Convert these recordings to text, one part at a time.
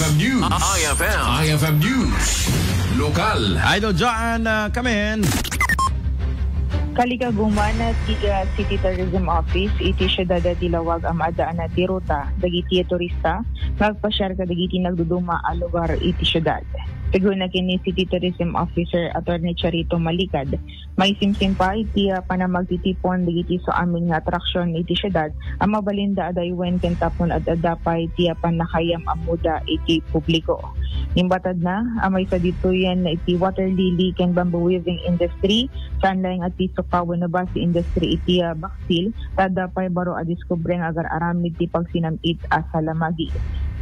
IFM News. IFM News. Lokal. Idol John, come in. Kalikaguman na tiga City Tourism Office, iti syudad at Ilawag ang maadaan na ti ruta, dagiti turista, magpasyar ka dagiti nagduduma a lugar iti syudad. Siguro na kini City Tourism Officer Atty. Charito Malikad, may simsim pa iti panamagtitipon dagiti so amin nga atraksyon iti syudad, ang mabalinda aday wen kentapon at adapay iti panakayam amuda iti publiko. Nimbatad na, amay sa dito yan na iti water lily ken bamboo weaving industry, saan lang at iti sokawan na ba si industry iti baksil, tadapay baro a diskubre nga agar aramid ti pagsinamit asa lamagi.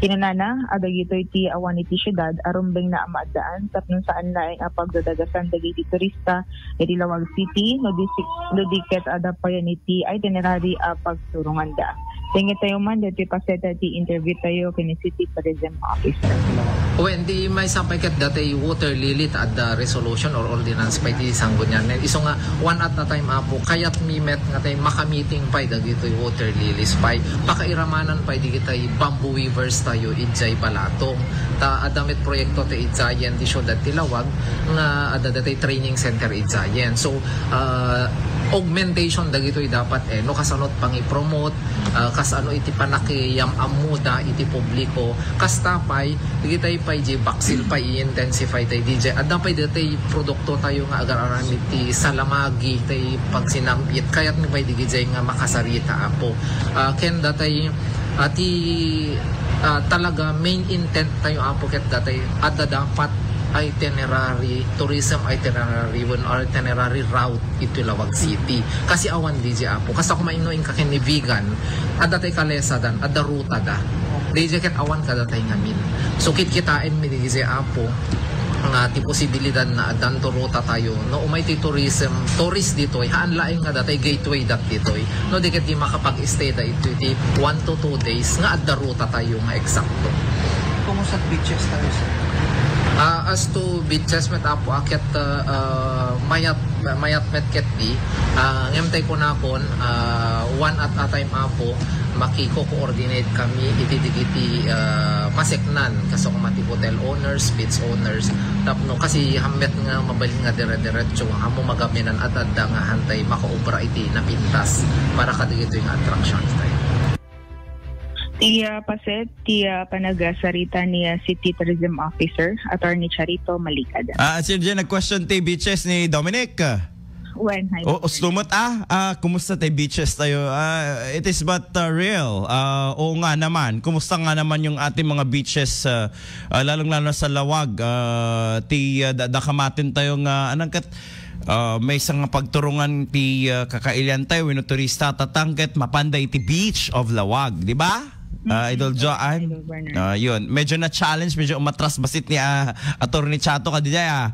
Kinanana, adagito iti awan iti syudad, arumbeng na amadaan, tapnon saan laing apagdadagasan dagiti turista, iti Lawag City, no diket adapayan iti itinerary pagturungan da. Tingin tayo man, dati paseta iti interview tayo kini City Tourism Officer. When di may sampay kat dati water lily at the resolution or ordinance pa iti sanggo niyan. Iso nga, one at a time apo, kaya't mi met nga tayo makamiting pa dagito water lilies pa. Pakairamanan pa di kita bamboo weavers tayo ijay balatong. Ta adamit proyekto te ijayan di syudad Tilawag nga adada training center ijayan. So, augmentation dagito dapat no kasanot pang i-promote kas ano iti panakiyam amuda iti publiko kas tapay digitay pay di baksil pa i-intensify tay DJ adda pay datay produkto tayo nga agar aram iti salamagi tay pagsinambit kayat ni pay digijay nga makasarita apo ken datay ati talaga main intent tayo apo ket datay adda dapat itinerary, tourism itinerary or itinerary route ito Lawag City. Kasi awan DJ apo. Kasi ako mainuin ka kini vegan, adatay kalesa dan, ada ruta da. DJ ket awan ka datay ngamin. So kitain mi DJ apo nga ti posibilidad na adan to ruta tayo no umay ti tourism tourist ditoy haan laing nga datay gateway dat ditoy no di ket di makapag-stay da ito ti 1 to 2 days nga adda ruta tayo nga eksakto. Kumusta beaches tayo sir? As to beaches met apo aket mayat met ket di ngemtay ko na kon one at a time apo makiko-coordinate kami iti maseknan kaso kumati hotel owners, beach owners tapno kasi hamet nga mabalin nga dire-diretso amo magaminan at adda nga hantay makaobra iti napintas para kadigito yung attractions tayo. Tiya paset, tiya panagasarita niya City Tourism Officer, Atty. Charito Malikad. Sir Jen, nag-question tayo beaches ni Dominic. When? Slumot kumusta tayo beaches tayo? It is but real. Oo nga naman, kumusta nga naman yung ating mga beaches, lalong-lalo sa Lawag, dakamatin tayo nga, may isang pagturungan ti kakailian tayo, turista tatangket, mapanday ti Beach of Lawag, di ba? Idol Joan, yun. Medyo na-challenge, medyo umatras basit ni Atty. Chato kadidya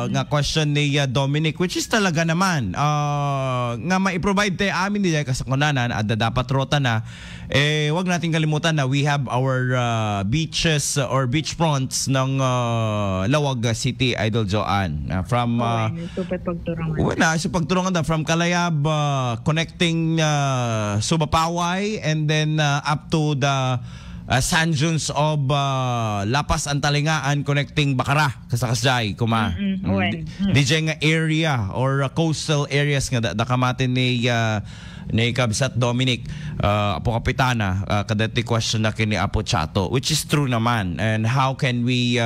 nga question ni Dominic, which is talaga naman nga ma-provide tayo amin diya kasakunanan at dapat rota na wag natin kalimutan na we have our beaches or beach fronts ng Lawag City, Idol Joan, from pagturungan from Kalayab connecting Subapaway and then up to the sand dunes of Lapas Antalingaan connecting Bacara kasakasjay kuma DJ nga area or coastal areas nga dakamatin ni Kabsat Dominic Apo Kapitana kadati question na kini Apo Chato, which is true naman. And how can we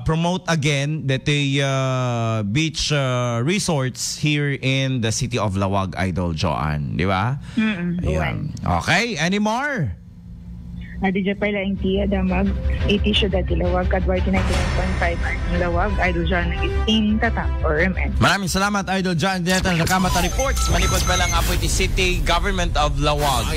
promote again the beach resorts here in the city of Lawag, Idol Joan, di ba? Okay, any more? Nadidya pa lang tiya damag iti syudad Lawag kadway 99.5 ang Lawag, Idol John nag-isting tatap or MN. Maraming salamat, Idol John. Dito ang nakamata reports manipod pa lang apo iti City Government of Lawag.